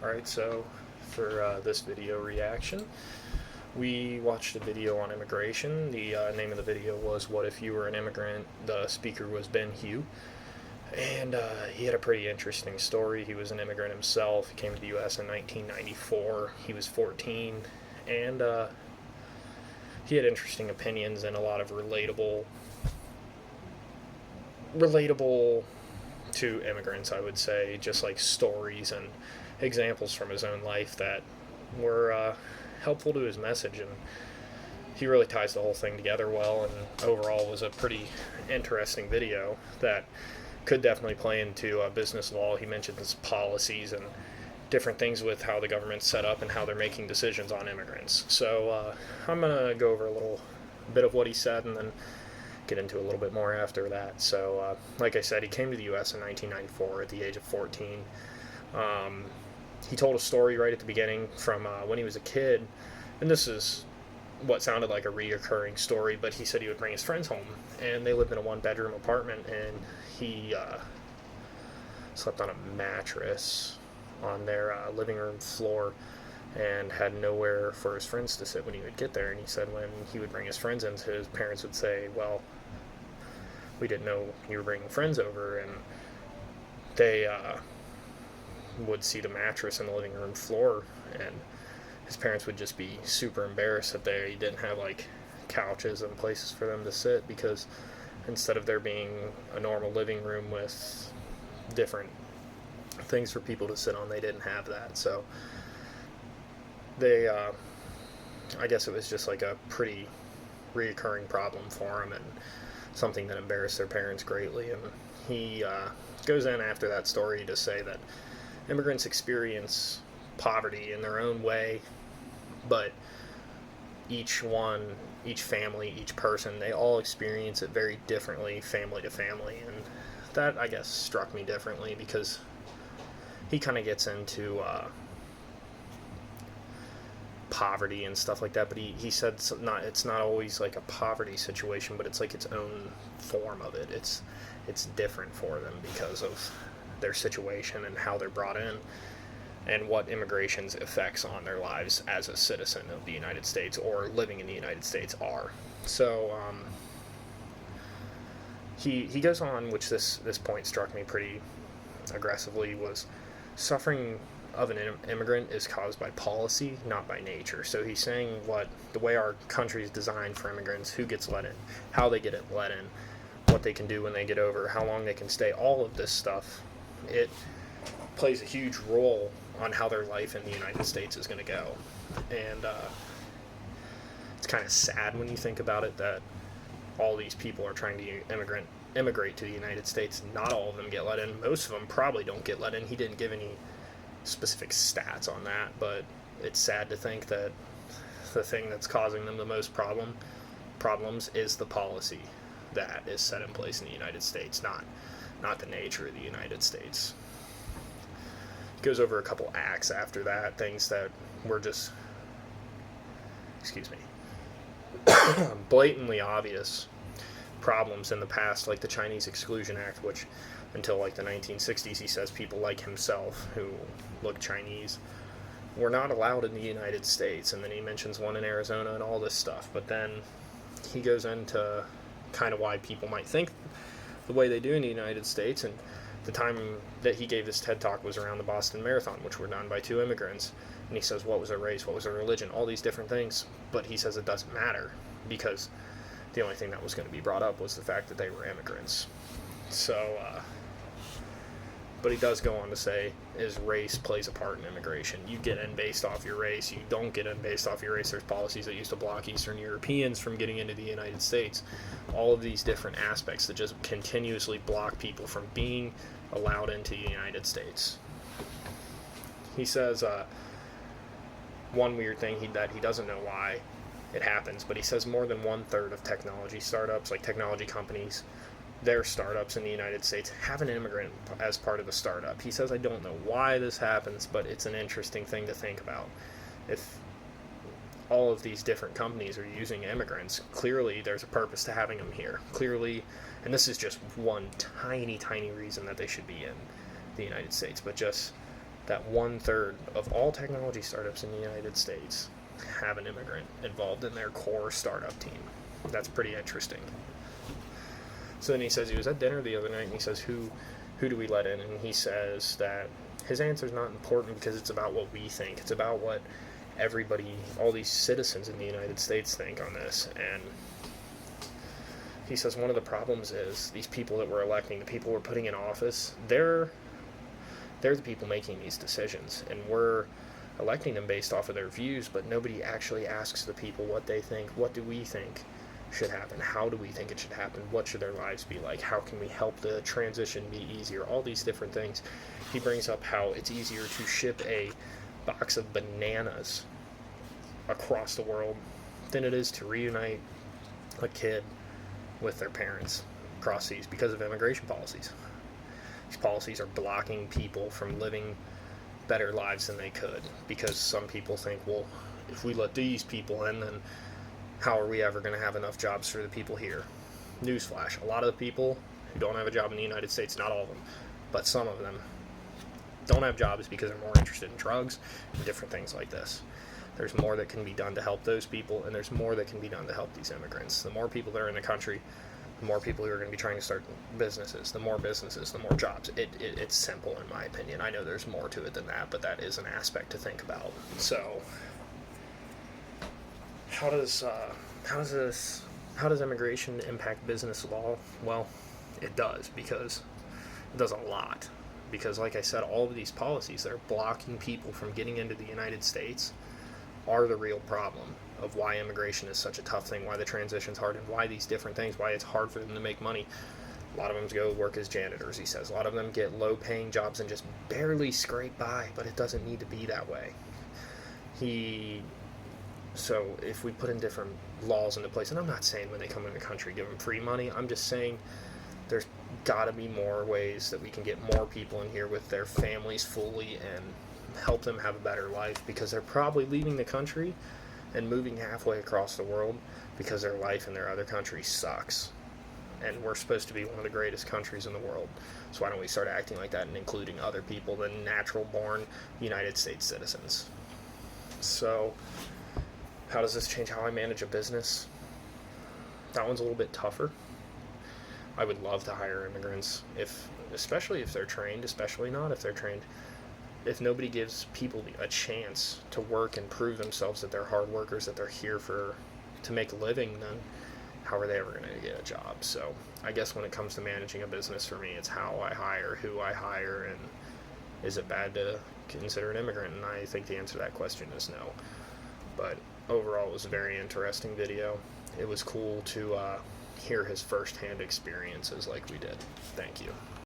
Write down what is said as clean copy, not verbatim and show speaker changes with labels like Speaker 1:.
Speaker 1: Alright, so for this video reaction, we watched a video on immigration. The name of the video was What If You Were an Immigrant? The speaker was Ben Hugh. And he had a pretty interesting story. He was an immigrant himself. He came to the U.S. in 1994. He was 14. And he had interesting opinions and a lot of relatable to immigrants, I would say, just like stories and examples from his own life that were helpful to his message. And he really ties the whole thing together well, and overall was a pretty interesting video that could definitely play into business law. He mentions policies and different things with how the government's set up and how they're making decisions on immigrants. So I'm going to go over a little bit of what he said and then get into a little bit more after that. So like I said, he came to the U.S. in 1994 at the age of 14. He told a story right at the beginning from when he was a kid, and this is what sounded like a reoccurring story, but he said he would bring his friends home, and they lived in a one-bedroom apartment, and he slept on a mattress on their living room floor and had nowhere for his friends to sit when he would get there. And he said when he would bring his friends in, his parents would say, well, we didn't know you were bringing friends over, and they would see the mattress in the living room floor, and his parents would just be super embarrassed that they didn't have like couches and places for them to sit, because instead of there being a normal living room with different things for people to sit on, they didn't have that. So they I guess it was just like a pretty reoccurring problem for him and something that embarrassed their parents greatly. And he goes in after that story to say that immigrants experience poverty in their own way, but each family, each person, they all experience it very differently, family to family. And that, I guess, struck me differently, because he kind of gets into poverty and stuff like that, but he said it's not always like a poverty situation, but it's like its own form of it. It's different for them because of their situation and how they're brought in and what immigration's effects on their lives as a citizen of the United States or living in the United States are. So he goes on, which this point struck me pretty aggressively, was suffering of an immigrant is caused by policy, not by nature. So he's saying the way our country is designed for immigrants, who gets let in, how they get it let in, what they can do when they get over, how long they can stay, all of this stuff, it plays a huge role on how their life in the United States is going to go. And it's kind of sad when you think about it that all these people are trying to immigrate to the United States. Not all of them get let in. Most of them probably don't get let in. He didn't give any specific stats on that, but it's sad to think that the thing that's causing them the most problems is the policy that is set in place in the United States, not the nature of the United States. He goes over a couple acts after that, things that were just, blatantly obvious problems in the past, like the Chinese Exclusion Act, which until like the 1960s, he says people like himself who look Chinese were not allowed in the United States. And then he mentions one in Arizona and all this stuff. But then he goes into kind of why people might think the way they do in the United States. And the time that he gave this TED Talk was around the Boston Marathon, which were done by two immigrants. And he says, what was their race? What was their religion? All these different things. But he says it doesn't matter, because the only thing that was going to be brought up was the fact that they were immigrants. So, but he does go on to say, is race plays a part in immigration. You get in based off your race. You don't get in based off your race. There's policies that used to block Eastern Europeans from getting into the United States. All of these different aspects that just continuously block people from being allowed into the United States. He says one weird thing that he doesn't know why it happens, but he says more than 1/3 of technology startups, like technology companies, their startups in the United States have an immigrant as part of the startup. He says, I don't know why this happens, but it's an interesting thing to think about. If all of these different companies are using immigrants, clearly there's a purpose to having them here. Clearly, and this is just one tiny reason that they should be in the United States, but just that 1/3 of all technology startups in the United States have an immigrant involved in their core startup team. That's pretty interesting. So then he says he was at dinner the other night, and he says, who do we let in? And he says that his answer is not important because it's about what we think. It's about what everybody, all these citizens in the United States think on this. And he says one of the problems is these people that we're electing, the people we're putting in office, they're the people making these decisions, and we're electing them based off of their views, but nobody actually asks the people what they think. What do we think should happen? How do we think it should happen? What should their lives be like? How can we help the transition be easier? All these different things. He brings up how it's easier to ship a box of bananas across the world than it is to reunite a kid with their parents across seas because of immigration policies. These policies are blocking people from living better lives than they could, because some people think, well, if we let these people in, then how are we ever going to have enough jobs for the people here? Newsflash, a lot of the people who don't have a job in the United States, not all of them, but some of them, don't have jobs because they're more interested in drugs and different things like this. There's more that can be done to help those people, and there's more that can be done to help these immigrants. The more people that are in the country, the more people who are going to be trying to start businesses, the more businesses, the more jobs. It's simple, in my opinion. I know there's more to it than that, but that is an aspect to think about. So, how does immigration impact business law? Well, it does, because it does a lot. Because, like I said, all of these policies that are blocking people from getting into the United States are the real problem of why immigration is such a tough thing, why the transition's hard, and why these different things, why it's hard for them to make money. A lot of them go work as janitors, he says. A lot of them get low-paying jobs and just barely scrape by, but it doesn't need to be that way. So if we put in different laws into place, and I'm not saying when they come in the country give them free money, I'm just saying there's got to be more ways that we can get more people in here with their families fully and help them have a better life, because they're probably leaving the country and moving halfway across the world because their life in their other country sucks. And we're supposed to be one of the greatest countries in the world. So why don't we start acting like that and including other people than natural-born United States citizens? So how does this change how I manage a business? That one's a little bit tougher. I would love to hire immigrants, especially if they're trained, especially not if they're trained. If nobody gives people a chance to work and prove themselves that they're hard workers, that they're here to make a living, then how are they ever going to get a job? So I guess when it comes to managing a business, for me, it's how I hire, who I hire, and is it bad to consider an immigrant? And I think the answer to that question is no. But overall, it was a very interesting video. It was cool to hear his first-hand experiences like we did. Thank you.